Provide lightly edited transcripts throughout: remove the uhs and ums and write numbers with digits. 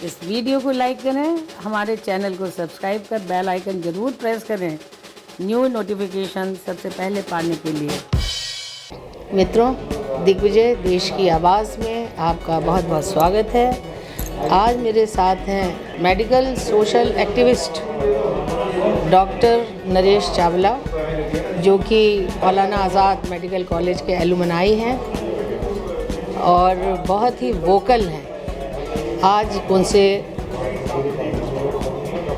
इस वीडियो को लाइक करें, हमारे चैनल को सब्सक्राइब कर बेल आइकन ज़रूर प्रेस करें न्यू नोटिफिकेशन सबसे पहले पाने के लिए। मित्रों, दिग्विजय देश की आवाज़ में आपका बहुत बहुत स्वागत है। आज मेरे साथ हैं medical social activist doctor Naresh Chawla, जो कि मौलाना आज़ाद मेडिकल कॉलेज के एलुमनाई हैं और बहुत ही वोकल हैं। आज उनसे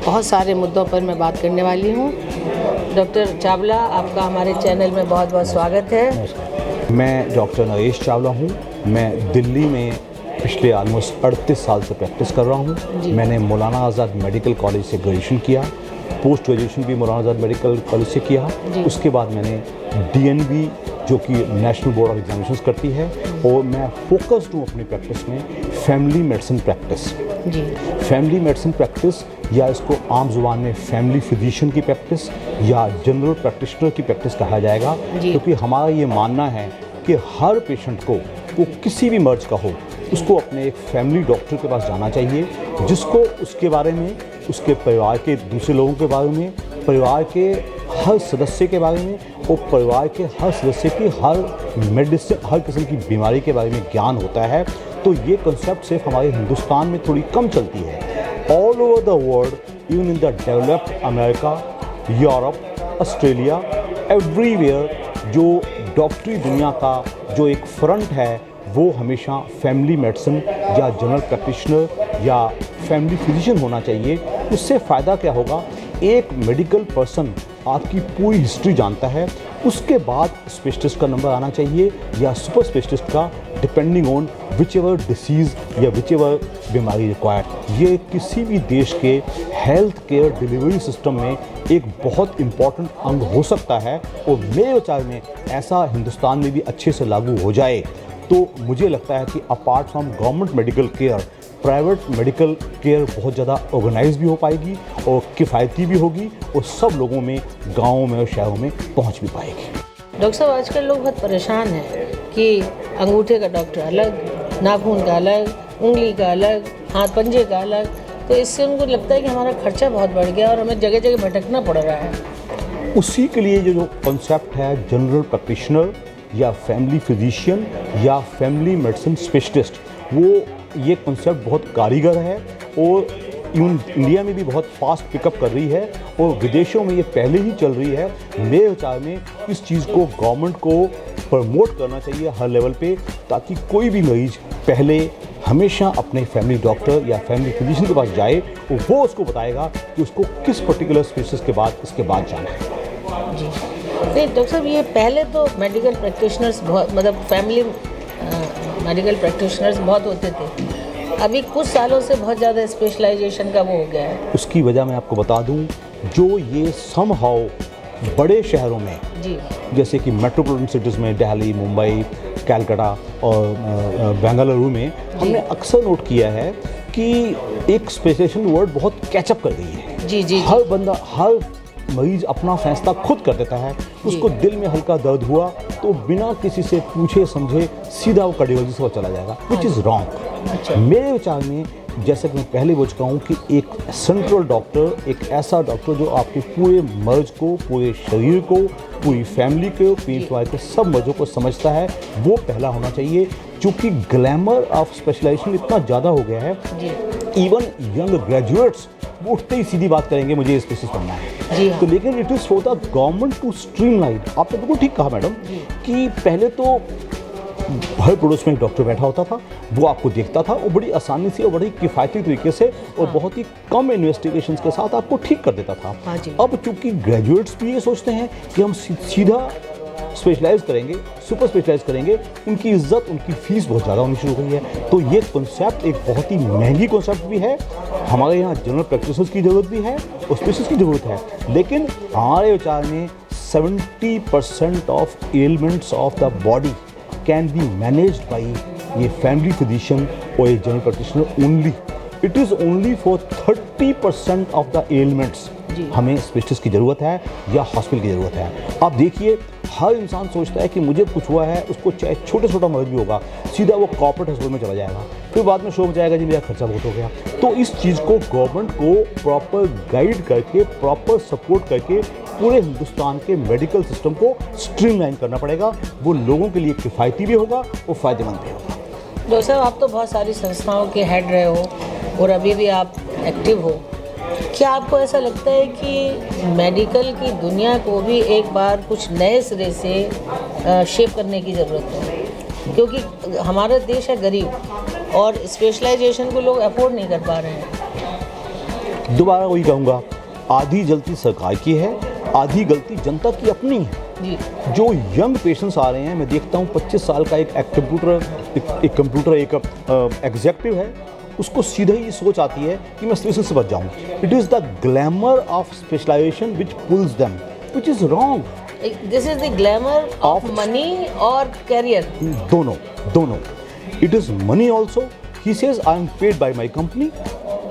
बहुत सारे मुद्दों पर मैं बात करने वाली हूँ। डॉक्टर चावला, आपका हमारे चैनल में बहुत बहुत स्वागत है। मैं डॉक्टर नरेश चावला हूँ। मैं दिल्ली में पिछले ऑलमोस्ट 38 साल से प्रैक्टिस कर रहा हूँ। मैंने मौलाना आज़ाद मेडिकल कॉलेज से ग्रेजुएशन किया, पोस्ट ग्रेजुएशन भी मौलाना आज़ाद मेडिकल कॉलेज से किया। उसके बाद मैंने DNB जो कि नेशनल बोर्ड ऑफ एग्जामिनेशंस करती है, और मैं फोकस्ड हूँ अपनी प्रैक्टिस में family medicine practice. Family medicine practice, या इसको आम जुबान में फैमिली फिजिशियन की प्रैक्टिस या जनरल प्रैक्टिशनर की प्रैक्टिस कहा जाएगा, क्योंकि हमारा ये मानना है कि हर पेशेंट को वो किसी भी मर्ज का हो, उसको अपने एक फैमिली डॉक्टर के पास जाना चाहिए, जिसको उसके बारे में, उसके परिवार के दूसरे लोगों के बारे में, परिवार के हर सदस्य के बारे में और परिवार के हर सदस्य की हर किस्म की बीमारी के बारे में ज्ञान होता है। तो ये कंसेप्ट सिर्फ हमारे हिंदुस्तान में थोड़ी कम चलती है। All over the world, even in the developed America, Europe, Australia, everywhere, जो डॉक्टरी दुनिया का जो एक फ्रंट है, वो हमेशा फैमिली मेडिसिन या जनरल प्रैक्टिशनर या फैमिली फिजिशियन होना चाहिए। उससे फ़ायदा क्या होगा? एक मेडिकल पर्सन आपकी पूरी हिस्ट्री जानता है, उसके बाद स्पेशलिस्ट का नंबर आना चाहिए या सुपर स्पेशलिस्ट का, depending on which ever disease या विच एवर बीमारी रिक्वायर्ड। ये किसी भी देश के हेल्थ केयर डिलीवरी सिस्टम में एक बहुत इम्पॉर्टेंट अंग हो सकता है, और मेरे विचार में ऐसा हिंदुस्तान में भी अच्छे से लागू हो जाए तो मुझे लगता है कि apart from government medical care, private medical care बहुत ज़्यादा ऑर्गेनाइज भी हो पाएगी और किफ़ायती भी होगी, और सब लोगों में, गाँवों में और शहरों में पहुँच भी पाएगी। डॉक्टर साहब, आजकल लोग बहुत परेशान हैं कि अंगूठे का डॉक्टर अलग, नाखून का अलग, उंगली का अलग, हाथ पंजे का अलग, तो इससे उनको लगता है कि हमारा खर्चा बहुत बढ़ गया और हमें जगह जगह भटकना पड़ रहा है। उसी के लिए जो कॉन्सेप्ट है जनरल प्रैक्टिशनर या फैमिली फिजिशियन या फैमिली मेडिसिन स्पेशलिस्ट, वो ये कॉन्सेप्ट बहुत कारीगर है और इवन इंडिया में भी बहुत फास्ट पिकअप कर रही है, और विदेशों में ये पहले ही चल रही है। मेरे विचार में इस चीज़ को गवर्नमेंट को प्रमोट करना चाहिए हर लेवल पे, ताकि कोई भी मरीज पहले हमेशा अपने फैमिली डॉक्टर या फैमिली फिजिशियन के पास जाए, और वो उसको बताएगा कि उसको किस पर्टिकुलर स्पेशलिस्ट के बाद इसके बाद जाना है। जी नहीं डॉक्टर साहब, ये पहले तो मेडिकल प्रैक्टिशनर्स बहुत, मतलब फैमिली मेडिकल प्रैक्टिशनर्स बहुत होते थे। अभी कुछ सालों से बहुत ज़्यादा स्पेशलाइजेशन का वो हो गया है। उसकी वजह मैं आपको बता दूं, जो ये समहाउ बड़े शहरों में, जैसे कि मेट्रोपॉलिटन सिटीज़ में दिल्ली, मुंबई, कलकत्ता और बेंगलुरु में, हमने अक्सर नोट किया है कि एक स्पेशलाइजेशन वर्ड बहुत कैचअप कर गई है। हर बंदा, हर मरीज अपना फैसला खुद कर देता है। उसको दिल में हल्का दर्द हुआ तो बिना किसी से पूछे समझे सीधा वो कार्डियोलॉजिस्ट को चला जाएगा, विच इज़ रॉन्ग। मेरे विचार में, जैसे कि मैं पहले बोल चुका हूँ, कि एक सेंट्रल डॉक्टर, एक ऐसा डॉक्टर जो आपके पूरे मर्ज को, पूरे शरीर को, पूरी फैमिली को, परिवार के सब मर्जों को समझता है, वो पहला होना चाहिए। क्योंकि ग्लैमर ऑफ स्पेशलाइजेशन इतना ज़्यादा हो गया है, इवन यंग ग्रेजुएट्स वो उठते ही सीधी बात करेंगे, मुझे स्पेशलिस्ट बनना है। तो लेकिन it is for the government to streamline. आपने बिल्कुल ठीक कहा मैडम, कि पहले तो हर पड़ोस में एक डॉक्टर बैठा होता था, वो आपको देखता था, वो बड़ी आसानी से और बड़ी किफ़ायती तरीके से और बहुत ही कम इन्वेस्टिगेशंस के साथ आपको ठीक कर देता था। अब चूंकि ग्रेजुएट्स भी ये सोचते हैं कि हम सीधा स्पेशलाइज करेंगे, सुपर स्पेशलाइज करेंगे, उनकी इज्जत, उनकी फीस बहुत ज़्यादा होनी शुरू हो गई है। तो ये कॉन्सेप्ट एक बहुत ही महंगी कॉन्सेप्ट भी है। हमारे यहाँ जनरल प्रैक्टिशनर्स की ज़रूरत भी है और स्पेशलिस्ट की ज़रूरत है, लेकिन हमारे विचार में 70% of elements of the body can be managed by ये फैमिली फिजिशियन और ये general practitioner only. It is only for 30% of the elements हमें स्पेशलिस्ट की ज़रूरत है या हॉस्पिटल की ज़रूरत है। आप देखिए, हर इंसान सोचता है कि मुझे कुछ हुआ है, उसको चाहे छोटा मर्ज भी होगा, सीधा वो कॉर्पोरेट हॉस्पिटल में चला जाएगा, फिर बाद में शो जाएगा जी मेरा खर्चा बहुत हो गया। तो इस चीज़ को गवर्नमेंट को प्रॉपर गाइड करके, प्रॉपर सपोर्ट करके पूरे हिंदुस्तान के मेडिकल सिस्टम को स्ट्रीमलाइन करना पड़ेगा। वो लोगों के लिए किफ़ायती भी होगा और फ़ायदेमंद भी होगा। डॉक्टर साहब, आप तो बहुत सारी संस्थाओं के हेड रहे हो और अभी भी आप एक्टिव हो। क्या आपको ऐसा लगता है कि मेडिकल की दुनिया को भी एक बार कुछ नए सिरे से शेप करने की ज़रूरत है? क्योंकि हमारा देश है गरीब और स्पेशलाइजेशन को लोग अफोर्ड नहीं कर पा रहे हैं। दोबारा वही कहूँगा, आधी गलती सरकार की है, आधी गलती जनता की अपनी है। जी। जो यंग पेशेंट्स आ रहे हैं, मैं देखता हूँ 25 साल का एक कंप्यूटर एग्जेक्टिव है, उसको सीधा ही सोच आती है कि मैं स्पेशलिस्ट से बच जाऊँ। It is the glamour of specialisation which pulls them, which is wrong. This is the glamour of money और कैरियर। दोनों। It is money also. He says I am paid by my company,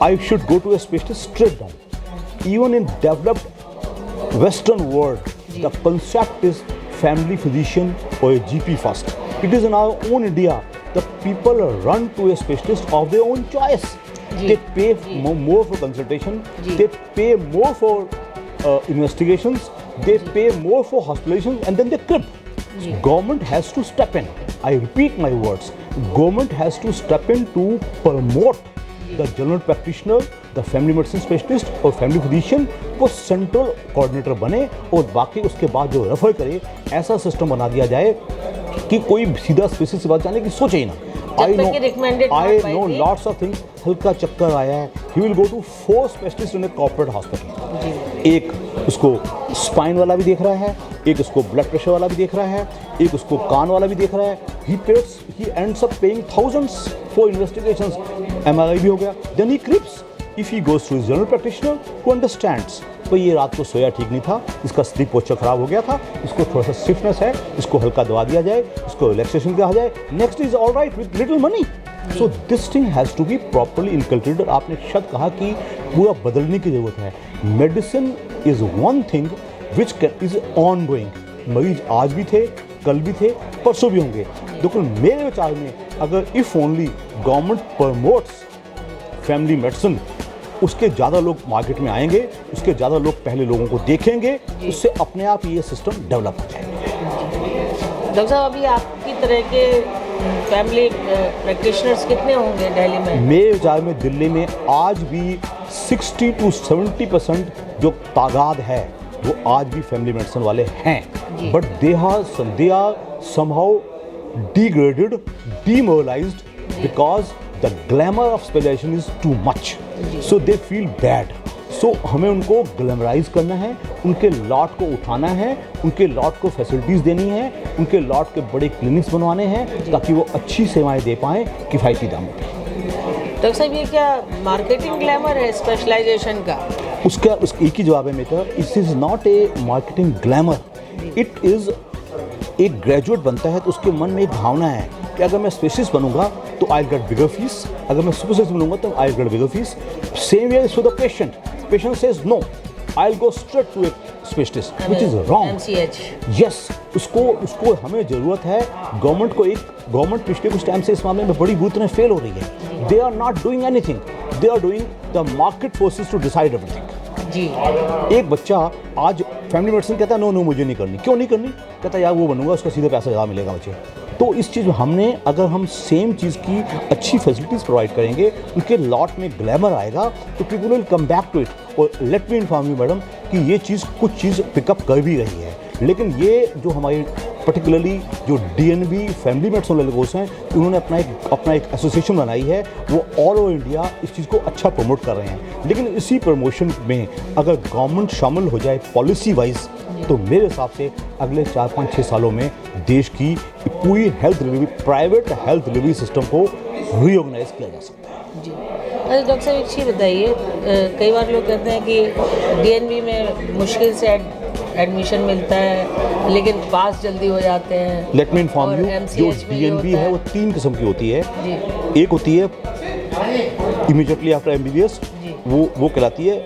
I should go to a specialist straight down. Even in developed western world, the concept is family physician or a GP first. It is in our own India, the people run to a specialist of their own choice. They pay more for consultation, they pay more for investigations, they pay more for hospitalization, and then they quit. Government has to step in. I repeat my words. Government has to step in to promote the general practitioner, the family medicine specialist और family physician वो central coordinator बने और बाकी उसके बाद जो refer करे, ऐसा सिस्टम बना दिया जाए कि कोई सीधा स्पेशलिस्ट से बात जाने की सोचे ही ना। I know lots of things. हल्का चक्कर आया है, he will go to 4 specialists in a corporate hospital. एक उसको स्पाइन वाला भी देख रहा है, एक उसको ब्लड प्रेशर वाला भी देख रहा है, एक उसको कान वाला भी देख रहा है। He ends up paying thousands for investigations. MRI भी हो गया, then he creeps. If he goes to his general practitioner who understands, तो ये रात को सोया ठीक नहीं था, इसका स्लीप पोस्चर खराब हो गया था, इसको थोड़ा सा स्टिफनेस है, इसको हल्का दवा दिया जाए, इसको रिलैक्सेशन कहा जाए, next is all right with little money. So this thing has to be properly inculcated. आपने एक शब्द कहा कि पूरा बदलने की ज़रूरत है। Medicine is one thing which is on going. मरीज आज भी थे, कल भी थे, परसों भी होंगे। लेकिन मेरे विचार में अगर if only government promotes family medicine, उसके ज़्यादा लोग मार्केट में आएंगे, उसके ज़्यादा लोग पहले लोगों को देखेंगे, उससे अपने आप ये सिस्टम डेवलप हो जाएगा। डॉक्टर साहब, अभी आपकी तरह के फैमिली प्रैक्टिशनर्स कितने होंगे दिल्ली में? मेरे विचार में दिल्ली में आज भी 60 to 70% जो तादाद है वो आज भी फैमिली मेडिसिन वाले हैं, but they are somehow degraded, demoralized because the glamour of specialization is too much. So they feel bad. So हमें उनको ग्लैमराइज करना है, उनके लॉट को उठाना है, उनके लॉट को फैसिलिटीज़ देनी है, उनके लॉट के बड़े क्लिनिक्स बनवाने हैं ताकि वो अच्छी सेवाएं दे पाएँ किफ़ायती दामों पर। डॉक्टर साहब, ये क्या मार्केटिंग ग्लैमर है स्पेशलाइजेशन का? उसका एक ही जवाब है मेरा, it is not a marketing glamour, it is एक ग्रेजुएट बनता है तो उसके मन में एक भावना है कि अगर मैं स्पेशलिस्ट बनूंगा तो आई गेट बिगर फीस, अगर मैं सुपरस्पेशलिस्ट बनूंगा तो I get bigger fees. Same way is for the patient says no, I will go straight to a specialist which is wrong. Yes, उसको हमें ज़रूरत है। गवर्नमेंट पिछले कुछ टाइम से इस मामले में बड़ी बुरी तरह फेल हो रही है। They are not doing anything, they are doing the market forces to decide everything. जी, एक बच्चा आज फैमिली मेडिसिन कहता है नो मुझे नहीं करनी। क्यों नहीं करनी? कहता है यार वो बनूंगा, उसका सीधा पैसा ज़्यादा मिलेगा मुझे। तो इस चीज़ में अगर हम सेम चीज़ की अच्छी फैसिलिटीज़ प्रोवाइड करेंगे, उनके लॉट में ग्लैमर आएगा तो people will come back to it. और let me inform you madam कि ये चीज़ कुछ चीज़ पिकअप कर भी रही है, लेकिन ये जो हमारी पर्टिकुलरली जो DNB फैमिली मेडिसिन वाले लोग हैं, उन्होंने अपना एक एसोसिएशन बनाई है, वो ऑल ओवर इंडिया इस चीज़ को अच्छा प्रमोट कर रहे हैं। लेकिन इसी प्रमोशन में अगर गवर्नमेंट शामिल हो जाए पॉलिसी वाइज, तो मेरे हिसाब से अगले 4-5-6 सालों में देश की पूरी प्राइवेट हेल्थ डिलीवरी सिस्टम को रीऑर्गेनाइज किया जा सकता है। जी, अरे डॉक्टर साहब, एक चीज़ बताइए, कई बार लोग कहते हैं कि DNB में मुश्किल से एडमिशन मिलता है लेकिन पास जल्दी हो जाते हैं। लेट मी इन्फॉर्म यू, जो DNB है वो 3 किस्म की होती है। एक होती है इमीडिएटली आफ्टर MBBS, वो कहलाती है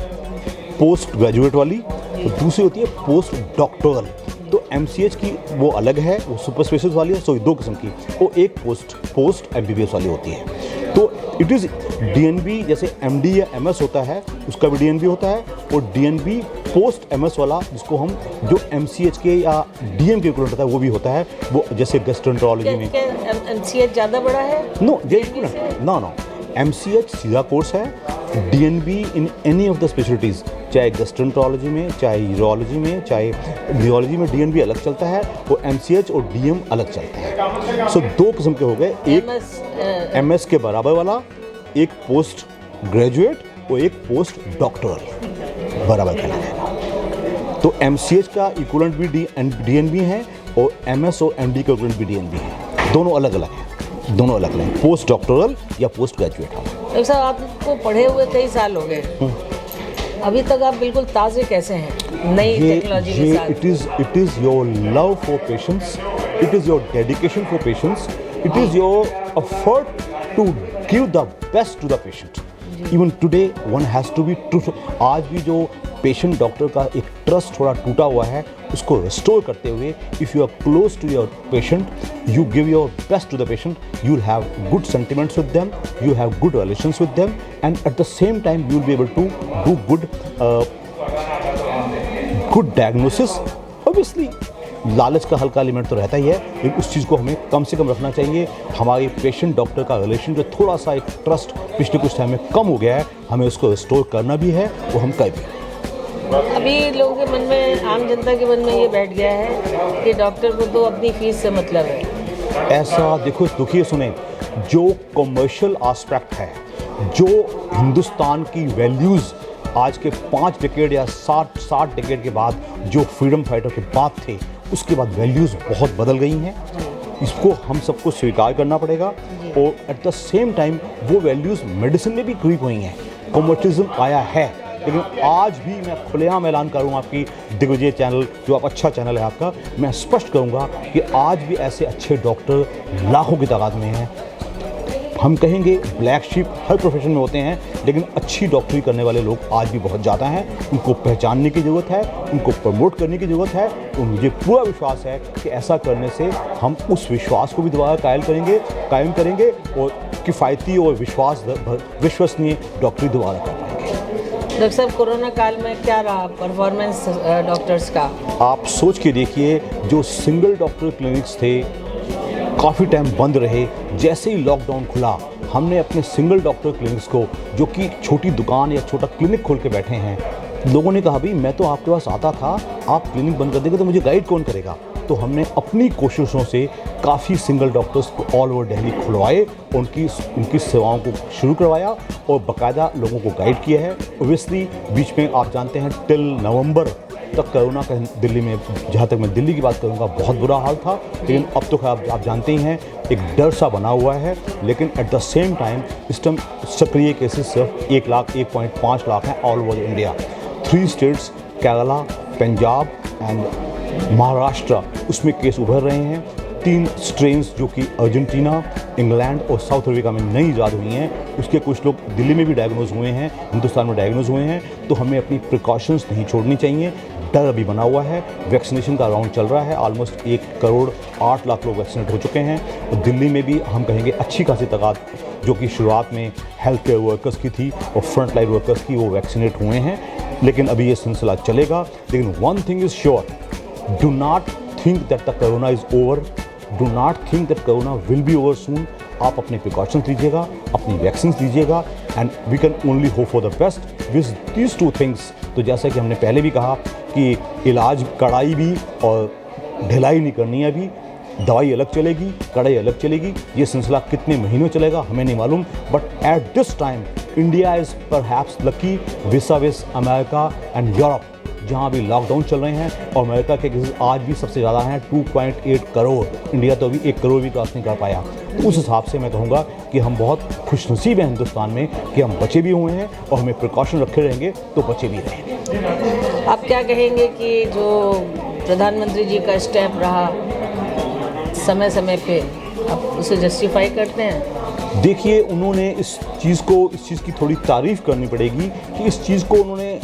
पोस्ट ग्रेजुएट वाली। तो दूसरी होती है पोस्ट डॉक्टरल। तो MCH की वो अलग है, वो सुपर स्पेशलिस्ट वाली है। सो 2 किस्म की, वो एक पोस्ट MBBS वाली होती है। तो इट इज़ DNB, जैसे MD या MS होता है उसका भी DNB होता है, और DNB पोस्ट MS वाला जिसको हम जो MCH के या DM के इक्विवेलेंट होता है वो भी होता है। वो जैसे गैस्ट्रोएंटरोलॉजी में MCH ज़्यादा बड़ा है? नो नो, MCH सीधा कोर्स है। DNB in any of the specialities, चाहे गैस्ट्रोएंटरोलॉजी में, चाहे यूरोलॉजी में, चाहे न्यूरोलॉजी में DNB अलग चलता है, और MCH और DM अलग चलता है। सो 2 किस्म के हो गए, एक MS के बराबर वाला, एक पोस्ट ग्रेजुएट और एक पोस्ट डॉक्टरल बराबर कहलाएगा। तो MCH का इक्विवेलेंट भी DNB है, और MS और MD का इक्विवेलेंट भी DNB है। दोनों अलग अलग हैं, दोनों अलग अलग हैं, पोस्ट डॉक्टरल या पोस्ट ग्रेजुएट। डॉक्टर साहब, आपको पढ़े हुए कई साल हो गए, अभी तक आप बिल्कुल ताज़े कैसे हैं नई टेक्नोलॉजी के साथ? It is your love for patients, it is your dedication for patients, it is your effort to give the best to the patient. Even today one has to be true. आज भी जो patient doctor का एक trust थोड़ा टूटा हुआ है, उसको रिस्टोर करते हुए, if you are close to your patient, you give your best to the patient, you'll have good sentiments with them, you have good relations with them, and at the same time you'll be able to do good diagnosis. Obviously लालच का हल्का element तो रहता ही है, लेकिन उस चीज़ को हमें कम से कम रखना चाहिए। हमारे पेशेंट डॉक्टर का रिलेशन जो थोड़ा सा एक ट्रस्ट पिछले कुछ टाइम में कम हो गया है, हमें उसको रिस्टोर करना भी है, वो हम कर भी हैं। अभी लोगों के मन में, आम जनता के मन में ये बैठ गया है कि डॉक्टर को तो अपनी फीस से मतलब है। ऐसा देखो, दुखिए सुने, जो कमर्शियल एस्पेक्ट है, जो हिंदुस्तान की वैल्यूज़ आज के 5 डिकेड या 60 डिकेड के बाद जो फ्रीडम फाइटर के बाद थे, उसके बाद वैल्यूज़ बहुत बदल गई हैं। इसको हम सबको स्वीकार करना पड़ेगा, और एट द सेम टाइम वो वैल्यूज़ मेडिसिन में भी क्रीप हुई हैं। कमर्शियलिज्म आया है, लेकिन आज भी मैं खुलेआम ऐलान करूँगा, आपकी दिग्विजय चैनल जो आप अच्छा चैनल है आपका, मैं स्पष्ट करूँगा कि आज भी ऐसे अच्छे डॉक्टर लाखों की तादाद में हैं। हम कहेंगे ब्लैक शीप हर प्रोफेशन में होते हैं, लेकिन अच्छी डॉक्टरी करने वाले लोग आज भी बहुत ज़्यादा हैं। उनको पहचानने की ज़रूरत है, उनको प्रमोट करने की ज़रूरत है, और मुझे पूरा विश्वास है कि ऐसा करने से हम उस विश्वास को भी दोबारा कायम करेंगे और किफ़ायती और विश्वसनीय डॉक्टरी दोबारा कर पाएंगे। डॉक्टर साहब, कोरोना काल में क्या रहा परफॉर्मेंस डॉक्टर्स का? आप सोच के देखिए, जो सिंगल डॉक्टर क्लिनिक्स थे काफ़ी टाइम बंद रहे। जैसे ही लॉकडाउन खुला, हमने अपने सिंगल डॉक्टर क्लिनिक्स को, जो कि छोटी दुकान या छोटा क्लिनिक खोल के बैठे हैं, लोगों ने कहा भाई मैं तो आपके पास आता था, आप क्लिनिक बंद कर देंगे तो मुझे गाइड कौन करेगा। तो हमने अपनी कोशिशों से काफ़ी सिंगल डॉक्टर्स को ऑल ओवर दिल्ली खुलवाए, उनकी सेवाओं को शुरू करवाया और बाकायदा लोगों को गाइड किया है। ओबियसली बीच में आप जानते हैं टिल नवंबर तक कोरोना का दिल्ली में, जहाँ तक मैं दिल्ली की बात करूँगा, बहुत बुरा हाल था। लेकिन अब तो आप जानते ही हैं, एक डर सा बना हुआ है। लेकिन एट द सेम टाइम इस टाइम सक्रिय केसेस सिर्फ 1.5 लाख हैं all over India. 3 states Kerala, Punjab and Maharashtra, उसमें केस उभर रहे हैं। 3 स्ट्रेन्स जो कि अर्जेंटीना, इंग्लैंड और साउथ अफ्रीका में नई ईजाद हुई हैं, उसके कुछ लोग दिल्ली में भी डायग्नोज हुए हैं, हिंदुस्तान में डायग्नोज हुए हैं। तो हमें अपनी प्रिकॉशंस नहीं छोड़नी चाहिए। डर अभी बना हुआ है। वैक्सीनेशन का राउंड चल रहा है, ऑलमोस्ट 1 करोड़ 8 लाख लोग वैक्सीनेट हो चुके हैं। और दिल्ली में भी हम कहेंगे अच्छी खासी तादाद, जो कि शुरुआत में हेल्थ केयर वर्कर्स की थी और फ्रंट लाइन वर्कर्स की, वो वैक्सीनेट हुए हैं। लेकिन अभी ये सिलसिला चलेगा। लेकिन one thing is sure, do not think that the corona is over, do not think that corona will be over soon. आप अपने प्रिकॉशंस लीजिएगा, अपनी वैक्सीन लीजिएगा, and we can only hope for the best with these 2 things. तो जैसा कि हमने पहले भी कहा कि इलाज कड़ाई भी और ढिलाई नहीं करनी है। अभी दवाई अलग चलेगी, कड़ाई अलग चलेगी। ये सिलसिला कितने महीनों चलेगा हमें नहीं मालूम, but at this time India is perhaps lucky विस अमेरिका एंड यूरोप, जहाँ भी लॉकडाउन चल रहे हैं। और अमेरिका के केसेस आज भी सबसे ज़्यादा हैं, 2.8 करोड़। इंडिया तो अभी 1 करोड़ भी क्रॉस नहीं कर पाया। तो उस हिसाब से मैं कहूँगा कि हम बहुत खुशनसीब हैं हिंदुस्तान में कि हम बचे भी हुए हैं, और हमें प्रिकॉशन रखे रहेंगे तो बचे भी रहेंगे। आप क्या कहेंगे कि जो प्रधानमंत्री जी का स्टेप रहा समय समय पे, आप उसे जस्टिफाई करते हैं? देखिए, उन्होंने इस चीज़ की थोड़ी तारीफ़ करनी पड़ेगी कि इस चीज़ को उन्होंने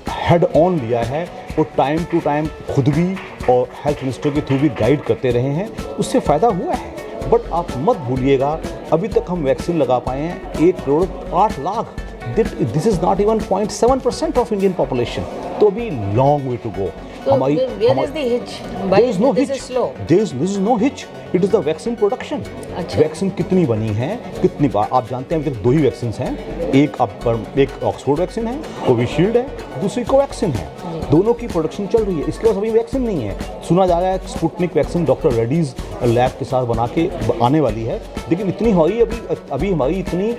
हेड ऑन लिया है और टाइम टू टाइम खुद भी और हेल्थ मिनिस्टर के थ्रू भी गाइड करते रहे हैं, उससे फ़ायदा हुआ है। बट आप मत भूलिएगा, अभी तक हम वैक्सीन लगा पाए हैं 1,08,00,000। This is not even 0.7% of Indian population, तो अभी long way to go. Where is the hitch? Why There is no this hitch. is slow? This is no hitch. It is the vaccine production. अच्छा। Vaccine कितनी बनी है, कितनी बार आप जानते हैं, अभी तक 2 ही वैक्सीन हैं। एक ऑक्सफोर्ड वैक्सीन है, कोविशील्ड है, दूसरी कोवैक्सीन है। दोनों की प्रोडक्शन चल रही है, इसके पास अभी वैक्सीन नहीं है। सुना जा रहा है Sputnik vaccine doctor Reddy's lab के साथ बना के आने वाली है, लेकिन इतनी हमारी अभी हमारी इतनी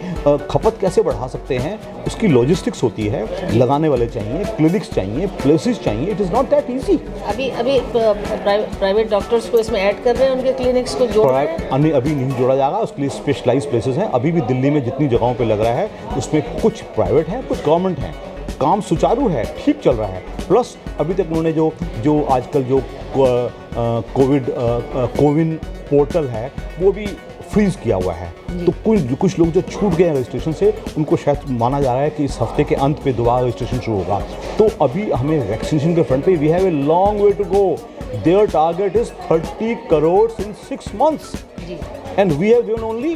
खपत कैसे बढ़ा सकते हैं, उसकी लॉजिस्टिक्स होती है, लगाने वाले चाहिए, क्लिनिक्स चाहिए, प्लेसेस चाहिए। It is not that easy. अभी प्राइवेट डॉक्टर्स को इसमें ऐड कर रहे हैं, उनके क्लिनिक्स को जोड़ रहे हैं? अभी नहीं जोड़ा जाएगा, उसके लिए स्पेशलाइज्ड प्लेसेस हैं। अभी भी दिल्ली में जितनी जगहों पे लग रहा है, उसमें कुछ प्राइवेट हैं, कुछ गवर्नमेंट हैं। काम सुचारू है, ठीक चल रहा है। प्लस अभी तक उन्होंने जो आजकल जो कोविन पोर्टल है, वो भी फ्रीज किया हुआ है। तो कुछ लोग जो छूट गए हैं रजिस्ट्रेशन से, उनको शायद माना जा रहा है कि इस हफ्ते के अंत पे दोबारा रजिस्ट्रेशन शुरू होगा। तो अभी हमें वैक्सीनेशन के फ्रंट पे we have a long way to go. Their target is 30 crore in 6 months and we have given only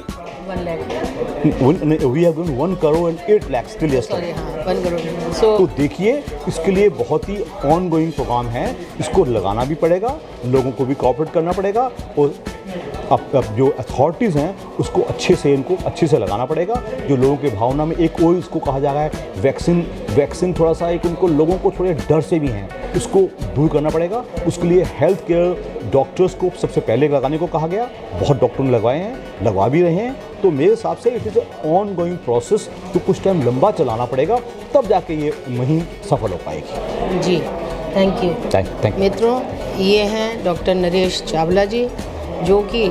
1 lakh. we have given 1 crore and 8 lakhs till yesterday. Sorry, हाँ, 1 करोड़। तो देखिए, इसके लिए बहुत ही ऑन गोइंग प्रोग्राम है, इसको लगाना भी पड़ेगा, लोगों को भी कोऑपरेट करना पड़ेगा, और अब जो अथॉरिटीज़ हैं उसको इनको अच्छे से लगाना पड़ेगा। जो लोगों के भावना में एक और इसको कहा जा रहा है वैक्सीन थोड़ा सा एक उनको लोगों को थोड़े डर से भी हैं, उसको दूर करना पड़ेगा। उसके लिए हेल्थ केयर डॉक्टर्स को सबसे पहले लगाने को कहा गया। बहुत डॉक्टरों ने लगवाए हैं, लगवा भी रहे हैं। तो मेरे हिसाब से it is on going process, तो कुछ टाइम लंबा चलाना पड़ेगा, तब जाके ये मुहिम सफल हो पाएगी। जी, थैंक यू। Thank you. मित्रों, ये हैं डॉक्टर नरेश चावला जी, जो कि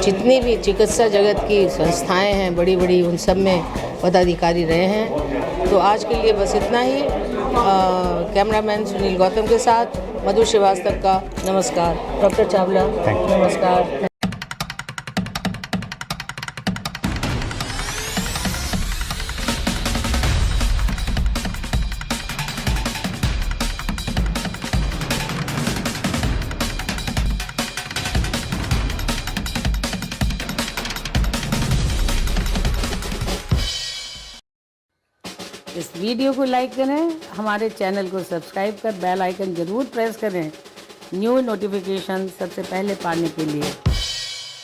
जितनी भी चिकित्सा जगत की संस्थाएं हैं बड़ी बड़ी, उन सब में पदाधिकारी रहे हैं। तो आज के लिए बस इतना ही। कैमरामैन सुनील गौतम के साथ मधु श्रीवास्तव का नमस्कार। डॉक्टर चावला, नमस्कार। इस वीडियो को लाइक करें, हमारे चैनल को सब्सक्राइब कर बेल आइकन ज़रूर प्रेस करें न्यू नोटिफिकेशन सबसे पहले पाने के लिए।